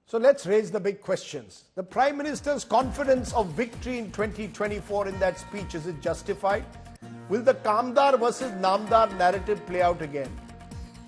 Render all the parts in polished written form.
So let's raise the big questions. The Prime Minister's confidence of victory in 2024 in that speech, is it justified? Will the Kaamdar versus Naamdar narrative play out again?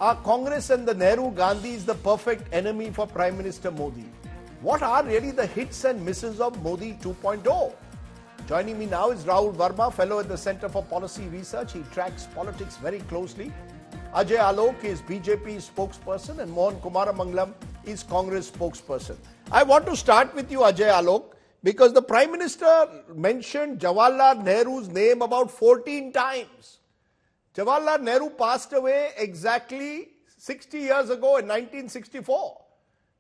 Are Congress and the Nehru-Gandhis the perfect enemy for Prime Minister Modi? What are really the hits and misses of Modi 2.0? Joining me now is Rahul Verma, fellow at the Center for Policy Research. He tracks politics very closely. Ajay Alok is BJP spokesperson and Mohan Kumaramangalam is Congress spokesperson. I want to start with you, Ajay Alok, because the Prime Minister mentioned Jawaharlal Nehru's name about 14 times. Jawaharlal Nehru passed away exactly 60 years ago in 1964.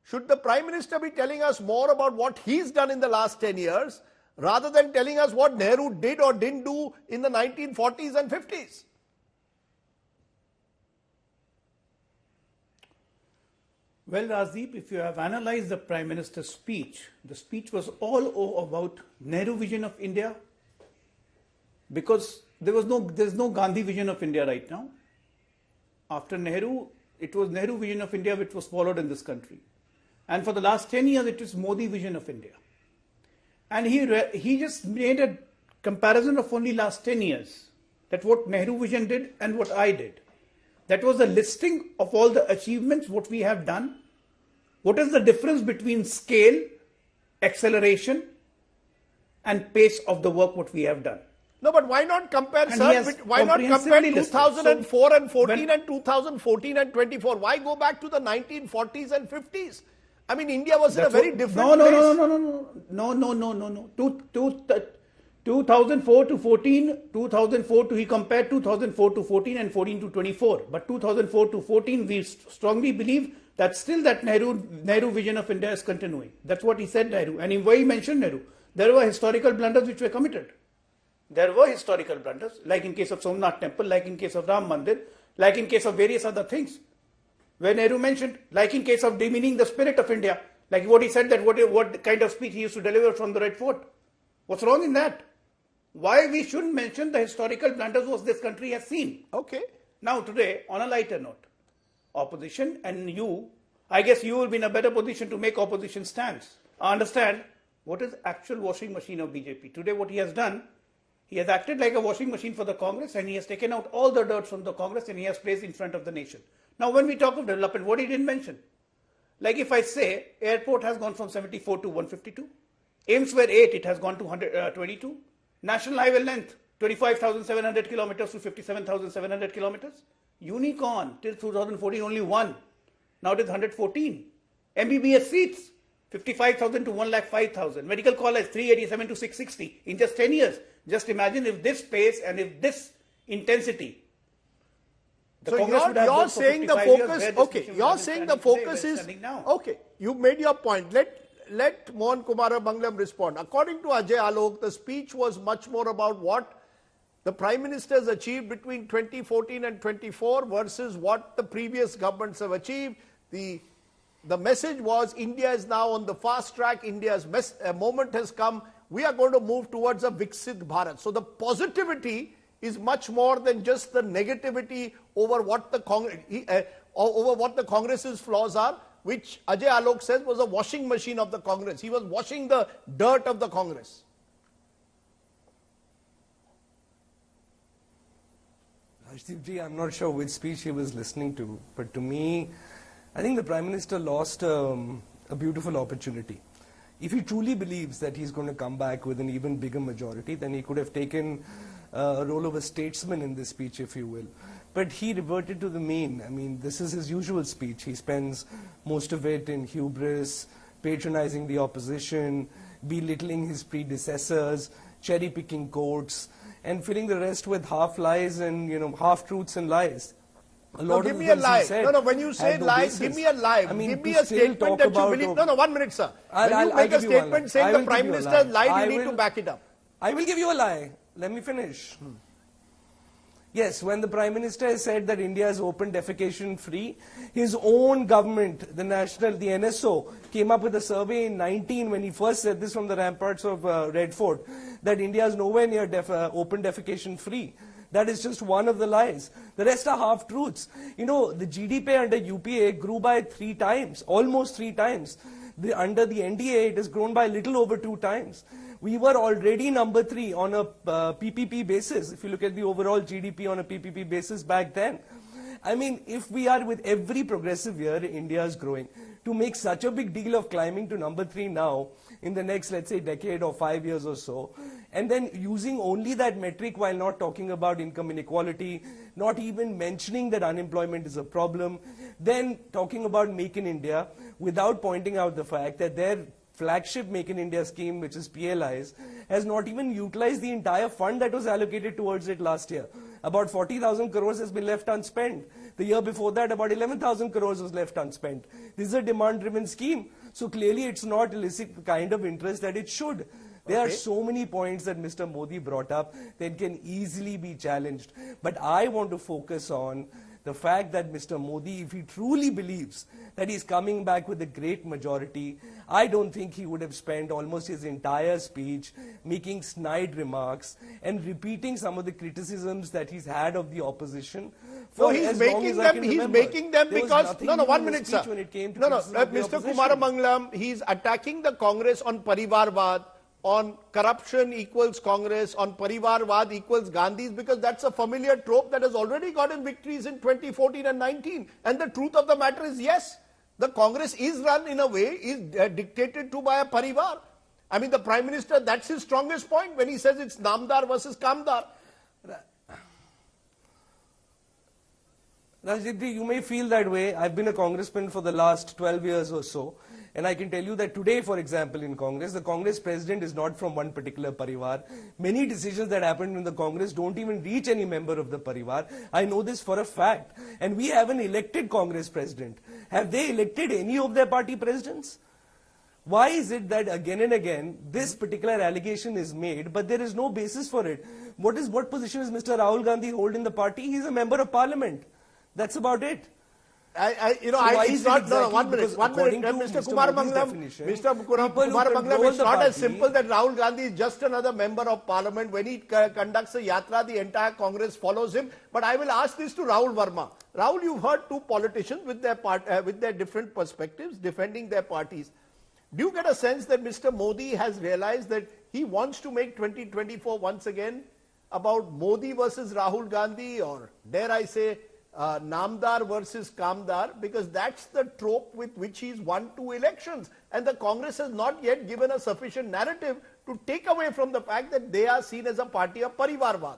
Should the Prime Minister be telling us more about what he's done in the last 10 years rather than telling us what Nehru did or didn't do in the 1940s and 50s? Well, Rajdeep, if you have analyzed the Prime Minister's speech, the speech was all about Nehru vision of India, because there's no Gandhi vision of India right now. After Nehru, it was Nehru vision of India which was followed in this country. And for the last 10 years, it is Modi vision of India. And he just made a comparison of only last 10 years, that what Nehru vision did and what I did. That was a listing of all the achievements, what we have done. What is the difference between scale, acceleration, and pace of the work what we have done? No, but why not compare, sir? Why not compare 2004 and 14 and 2014 and 24? Why go back to the 1940s and 50s? I mean, India was in a very different place. No. 2004 to 14, 2004 to, he compared 2004 to 14 and 14 to 24. But 2004 to 14, we strongly believe that still that Nehru vision of India is continuing. That's what he said, Nehru. And why he mentioned Nehru. There were historical blunders which were committed. There were historical blunders, like in case of Somnath Temple, like in case of Ram Mandir, like in case of various other things. Where Nehru mentioned, like in case of demeaning the spirit of India, like what he said, that what kind of speech he used to deliver from the Red Fort. What's wrong in that? Why we shouldn't mention the historical blunders what this country has seen? Okay. Now today, on a lighter note, opposition and you, I guess you will be in a better position to make opposition stance. I understand what is actual washing machine of BJP. Today what he has done, he has acted like a washing machine for the Congress and he has taken out all the dirt from the Congress and he has placed in front of the nation. Now when we talk of development, what he didn't mention? Like if I say airport has gone from 74 to 152, AIIMS were 8, it has gone to 122. National highway length, 25,700 kilometers to 57,700 kilometers. Unicorn, till 2014, only one. Now it is 114. MBBS seats, 55,000 to 1,05,000. Medical college, 387 to 660 in just 10 years. Just imagine if this pace and if this intensity. So you're saying the focus, okay, you're saying the focus is, okay, you made your point. Let Mohan Kumaramangalam respond. According to Ajay Alok, the speech was much more about what the Prime Minister has achieved between 2014 and 24 versus what the previous governments have achieved. The message was India is now on the fast track. India's moment has come. We are going to move towards a Viksit Bharat. So the positivity is much more than just the negativity over what the Congress's flaws are, which Ajay Alok says was a washing machine of the Congress. He was washing the dirt of the Congress. Rajdeep ji, I'm not sure which speech he was listening to, but to me, I think the Prime Minister lost a beautiful opportunity. If he truly believes that he's going to come back with an even bigger majority, then he could have taken a role of a statesman in this speech, if you will. But he reverted to the mean. I mean, this is his usual speech. He spends most of it in hubris, patronizing the opposition, belittling his predecessors, cherry-picking quotes, and filling the rest with half-lies and, half-truths and lies. Give me a lie. When you say lies, give me a lie. I mean, give me a statement that you believe. No, 1 minute, sir. When you make a statement saying the Prime Minister lied, you need to back it up. I will give you a lie. Let me finish. Yes, when the Prime Minister has said that India is open defecation free, his own government, the NSO, came up with a survey in 19 when he first said this from the ramparts of Red Fort, that India is nowhere near open defecation free. That is just one of the lies. The rest are half-truths. The GDP under UPA grew by 3 times, almost 3 times. Under the NDA, it has grown by a little over 2 times. We were already number 3 on a PPP basis, if you look at the overall GDP on a PPP basis back then. I mean, if we are with every progressive year, India is growing. To make such a big deal of climbing to number 3 now, in the next, let's say, decade or 5 years or so, and then using only that metric while not talking about income inequality, not even mentioning that unemployment is a problem, then talking about Make in India without pointing out the fact that their flagship Make in India scheme, which is PLIs, has not even utilized the entire fund that was allocated towards it last year. About 40,000 crores has been left unspent. The year before that, about 11,000 crores was left unspent. This is a demand-driven scheme. So clearly it's not elicit the kind of interest that it should. There are so many points that Mr. Modi brought up that can easily be challenged. But I want to focus on the fact that Mr. Modi, if he truly believes that he's coming back with a great majority, I don't think he would have spent almost his entire speech making snide remarks and repeating some of the criticisms that he's had of the opposition. No, he's making them because, no, 1 minute, sir. Mr. Kumaramangalam, he's attacking the Congress on Parivarvad, on corruption equals Congress, on Parivarvad equals Gandhis, because that's a familiar trope that has already gotten victories in 2014 and 19. And the truth of the matter is, yes, the Congress is run in a way, is dictated to by a Parivar. I mean, the Prime Minister, that's his strongest point when he says it's Naamdar versus Kaamdar. Rajdeep, you may feel that way. I've been a congressman for the last 12 years or so. And I can tell you that today, for example, in Congress, the Congress president is not from one particular Parivar. Many decisions that happen in the Congress don't even reach any member of the Parivar. I know this for a fact. And we have an elected Congress president. Have they elected any of their party presidents? Why is it that again and again this particular allegation is made, but there is no basis for it? What position is Mr. Rahul Gandhi hold in the party? He's a member of parliament. That's about it. It's not, no, 1 minute, Mr. Kumaramangalam, it's not as simple that Rahul Gandhi is just another member of parliament. When he conducts a yatra, the entire Congress follows him. But I will ask this to Rahul Verma. Rahul, you've heard 2 politicians with their different perspectives defending their parties. Do you get a sense that Mr. Modi has realized that he wants to make 2024 once again about Modi versus Rahul Gandhi, or dare I say, Naamdar versus Kaamdar, because that's the trope with which he's won 2 elections. And the Congress has not yet given a sufficient narrative to take away from the fact that they are seen as a party of Parivarvad.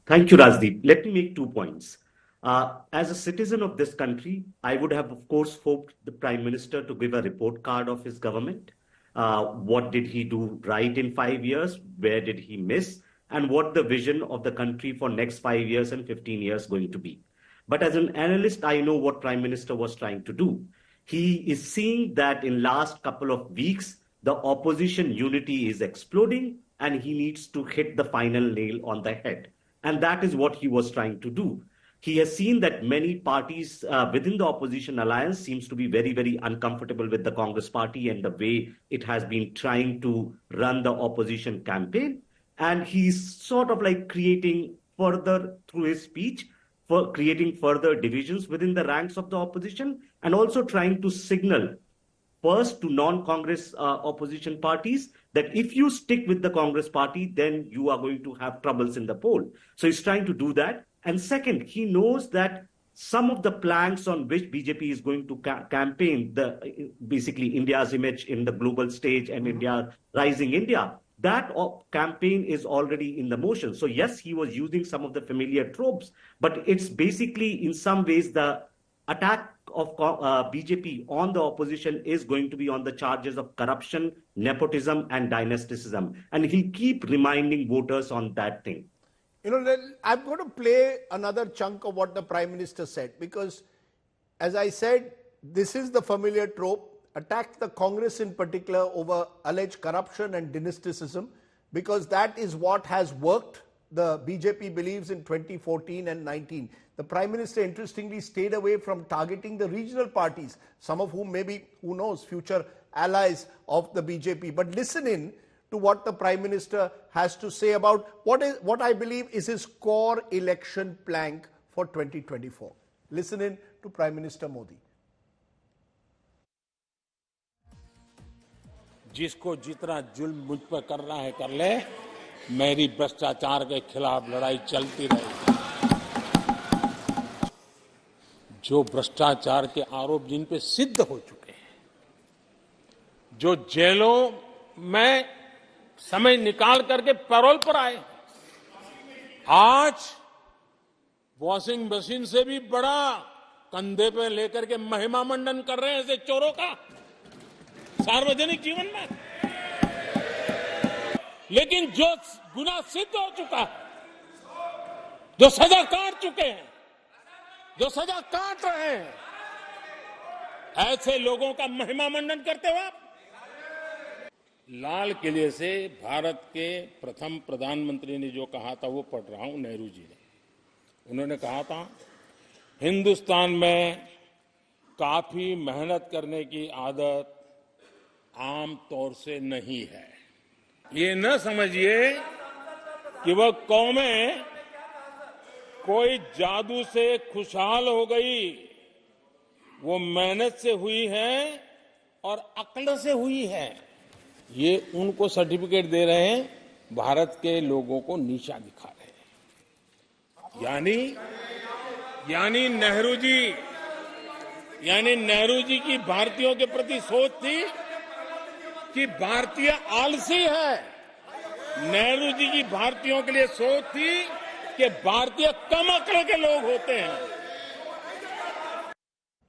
Thank you, Rajdeep. Let me make 2 points. As a citizen of this country, I would have, of course, hoped the Prime Minister to give a report card of his government. What did he do right in 5 years? Where did he miss? And what the vision of the country for next 5 years and 15 years going to be. But as an analyst, I know what Prime Minister was trying to do. He is seeing that in last couple of weeks, the opposition unity is exploding and he needs to hit the final nail on the head. And that is what he was trying to do. He has seen that many parties within the opposition alliance seems to be very, very uncomfortable with the Congress party and the way it has been trying to run the opposition campaign. And he's sort of like creating further, through his speech, for creating further divisions within the ranks of the opposition, and also trying to signal first to non-Congress opposition parties that if you stick with the Congress party, then you are going to have troubles in the poll. So he's trying to do that. And second, he knows that some of the planks on which BJP is going to campaign, basically India's image in the global stage and India, rising India, that campaign is already in the motion. So yes, he was using some of the familiar tropes, but it's basically in some ways the attack of BJP on the opposition is going to be on the charges of corruption, nepotism and dynasticism. And he'll keep reminding voters on that thing. I'm going to play another chunk of what the Prime Minister said, because as I said, this is the familiar trope. Attack the Congress in particular over alleged corruption and dynasticism, because that is what has worked, the BJP believes, in 2014 and 19. The Prime Minister, interestingly, stayed away from targeting the regional parties, some of whom may be, who knows, future allies of the BJP. But listen in to what the Prime Minister has to say about what I believe is his core election plank for 2024. Listen in to Prime Minister Modi. जिसको जितना जुल्म मुझ पर करना है कर ले, मेरी भ्रष्टाचार के खिलाफ लड़ाई चलती रहेगी। जो भ्रष्टाचार के आरोप जिन पे सिद्ध हो चुके हैं, जो जेलों में समय निकाल करके पैरोल पर आए, आज वॉशिंग मशीन से भी बड़ा कंधे पे लेकर के महिमा मंडन कर रहे हैं ऐसे चोरों का सार्वजनिक जीवन में। लेकिन जो गुनाह सिद्ध हो चुका है, जो सजा काट चुके हैं, जो सजा काट रहे हैं, ऐसे लोगों का महिमा मंडन करते हो आप। लाल किले से भारत के प्रथम प्रधानमंत्री ने जो कहा था वो पढ़ रहा हूं, नेहरू जी ने। उन्होंने कहा था, हिंदुस्तान में काफी मेहनत करने की आदत आम तौर से नहीं है। ये न समझिए कि वह कौमें कोई जादू से खुशहाल हो गई, वो मेहनत से हुई है और अक्ल से हुई है। ये उनको सर्टिफिकेट दे रहे हैं, भारत के लोगों को नीचा दिखा रहे हैं। यानी नेहरू जी की भारतीयों के प्रति सोच थी कि भारतीय आलसी है। नेहरू जी की भारतीयों के लिए सोच थी कि भारतीय कम अक्ल के लोग होते हैं।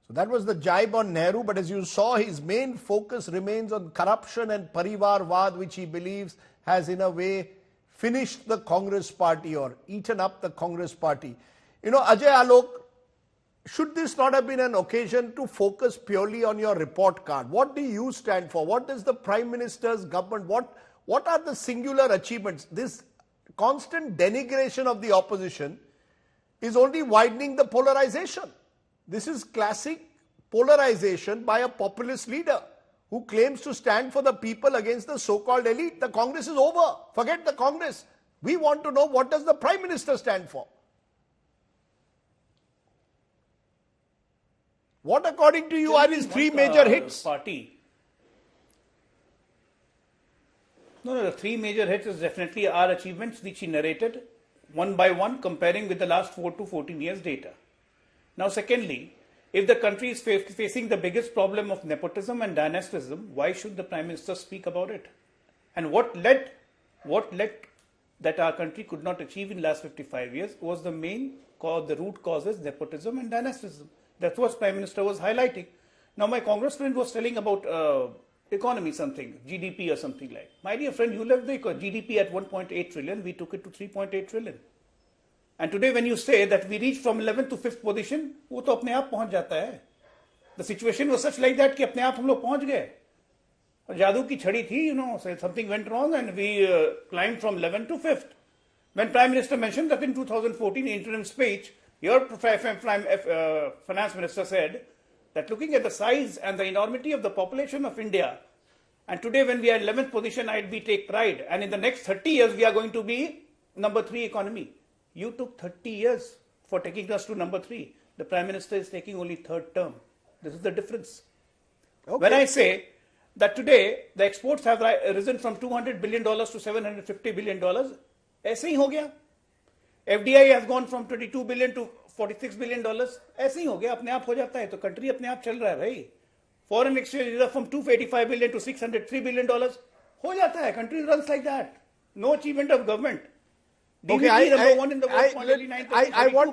So that was the jibe on Nehru, but as you saw, his main focus remains on corruption and Parivarvad, which he believes has in a way finished the Congress party or eaten up the Congress party. You know, Ajay Alok, should this not have been an occasion to focus purely on your report card? What do you stand for? What is the Prime Minister's government? What are the singular achievements? This constant denigration of the opposition is only widening the polarization. This is classic polarization by a populist leader who claims to stand for the people against the so-called elite. The Congress is over. Forget the Congress. We want to know, what does the Prime Minister stand for? What, according to you, are his three major hits? No, the three major hits is definitely our achievements, which he narrated one by one, comparing with the last 4 to 14 years data. Now, secondly, if the country is facing the biggest problem of nepotism and dynastism, why should the Prime Minister speak about it? And what led that our country could not achieve in the last 55 years was the main cause, the root causes, nepotism and dynastism. That's what Prime Minister was highlighting. Now, my Congress friend was telling about economy something, GDP or something like. My dear friend, you left the GDP at 1.8 trillion, we took it to 3.8 trillion. And today when you say that we reached from 11th to 5th position, वो तो अपने आप पहुंच जाता है. The situation was such like that कि अपने आप हम लोग पहुंच गए. और जादू की छड़ी थी, you know, so something went wrong and we climbed from 11th to 5th. When Prime Minister mentioned that in 2014 interim speech, your Finance Minister said that looking at the size and the enormity of the population of India, and today when we are in 11th position, I'd take pride. And in the next 30 years, we are going to be number 3 economy. You took 30 years for taking us to number 3. The Prime Minister is taking only 3rd term. This is the difference. Okay. When I say that today the exports have risen from $200 billion to $750 billion, ऐसे ही हो गया. FDI has gone from 22 billion to $46 billion. ऐसे ही हो गया, अपने आप हो जाता है, तो country अपने आप चल रहा है भाई. Foreign exchange reserve from 285 billion to $603 billion. हो जाता है, country runs like that. No achievement of government. Okay, I want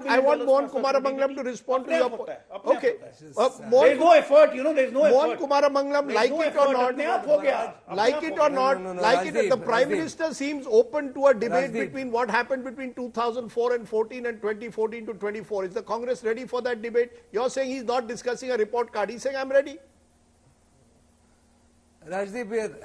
Mohan Kumaramangalam to respond to your point. Okay, there is no effort, you know, there is no effort. Mohan Kumaramangalam, like it or not, the Prime Minister seems open to a debate between what happened between 2004 and 14 and 2014 to 24. Is the Congress ready for that debate? You're saying he's not discussing a report card. He's saying, I'm ready. Rajdeep,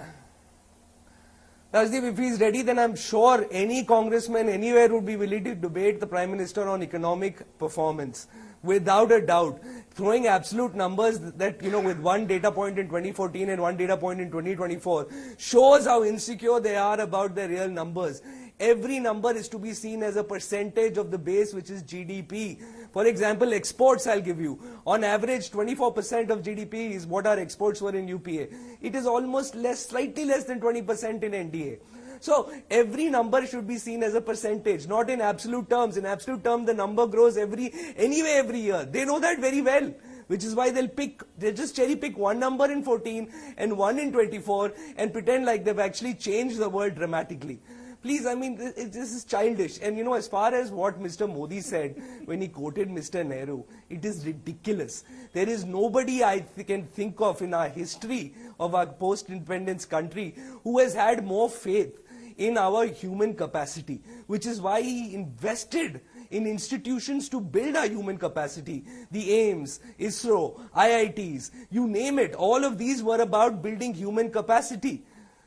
if he's ready, then I'm sure any congressman anywhere would be willing to debate the Prime Minister on economic performance. Without a doubt. Throwing absolute numbers that, you know, with one data point in 2014 and one data point in 2024 shows how insecure they are about their real numbers. Every number is to be seen as a percentage of the base, which is GDP. For example, exports I'll give you. On average, 24% of GDP is what our exports were in UPA. It is almost slightly less than 20% in NDA. So every number should be seen as a percentage, not in absolute terms. In absolute terms, the number grows every year. They know that very well, which is why they'll just cherry pick one number in 14 and one in 24 and pretend like they've actually changed the world dramatically. Please, I mean, this is childish. And you know, as far as what Mr. Modi said when he quoted Mr. Nehru, it is ridiculous. There is nobody I can think of in our history of our post-independence country who has had more faith in our human capacity, which is why he invested in institutions to build our human capacity. The AIIMS, ISRO, IITs, you name it, all of these were about building human capacity.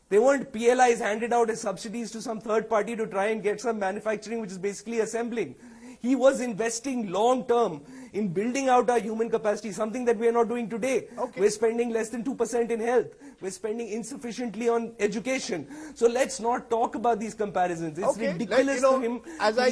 They weren't PLIs handed out as subsidies to some third party to try and get some manufacturing, which is basically assembling. He was investing long term in building out our human capacity, something that we are not doing today. Okay. We're spending less than 2% in health. We're spending insufficiently on education. So let's not talk about these comparisons. It's ridiculous to him. As I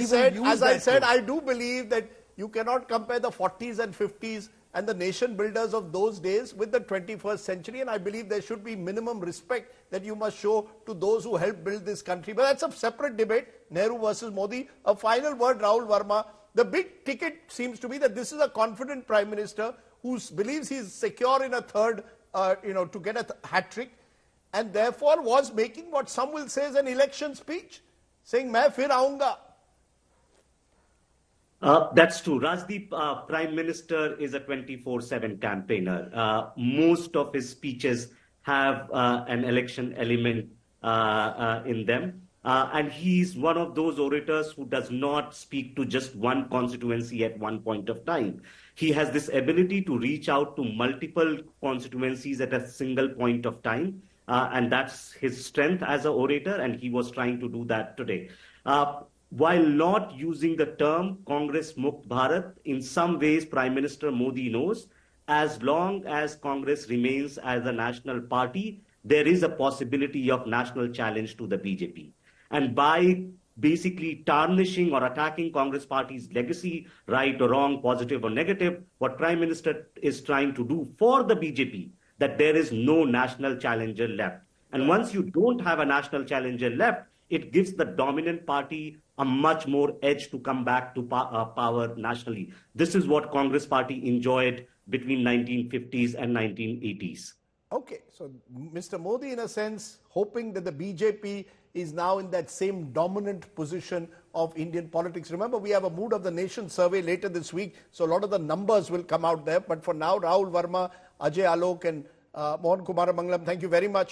said, I do believe that you cannot compare the 40s and 50s and the nation builders of those days with the 21st century, and I believe there should be minimum respect that you must show to those who helped build this country. But that's a separate debate, Nehru versus Modi. A final word, Rahul Verma. The big ticket seems to be that this is a confident Prime Minister who believes he is secure in a third, to get a hat trick, and therefore was making what some will say is an election speech, saying, "Main fir aunga." That's true. Rajdeep, Prime Minister, is a 24/7 campaigner. Most of his speeches have an election element in them. And he's one of those orators who does not speak to just one constituency at one point of time. He has this ability to reach out to multiple constituencies at a single point of time. And that's his strength as an orator, and he was trying to do that today. While not using the term Congress Mukt Bharat, in some ways Prime Minister Modi knows as long as Congress remains as a national party, there is a possibility of national challenge to the BJP. And by basically tarnishing or attacking Congress party's legacy, right or wrong, positive or negative, what Prime Minister is trying to do for the BJP, that there is no national challenger left. And once you don't have a national challenger left, it gives the dominant party a much more edge to come back to power nationally. This is what Congress party enjoyed between 1950s and 1980s. Okay, so Mr. Modi, in a sense, hoping that the BJP is now in that same dominant position of Indian politics. Remember, we have a Mood of the Nation survey later this week, so a lot of the numbers will come out there. But for now, Rahul Verma, Ajay Alok and Mohan Kumar Mangalam, thank you very much.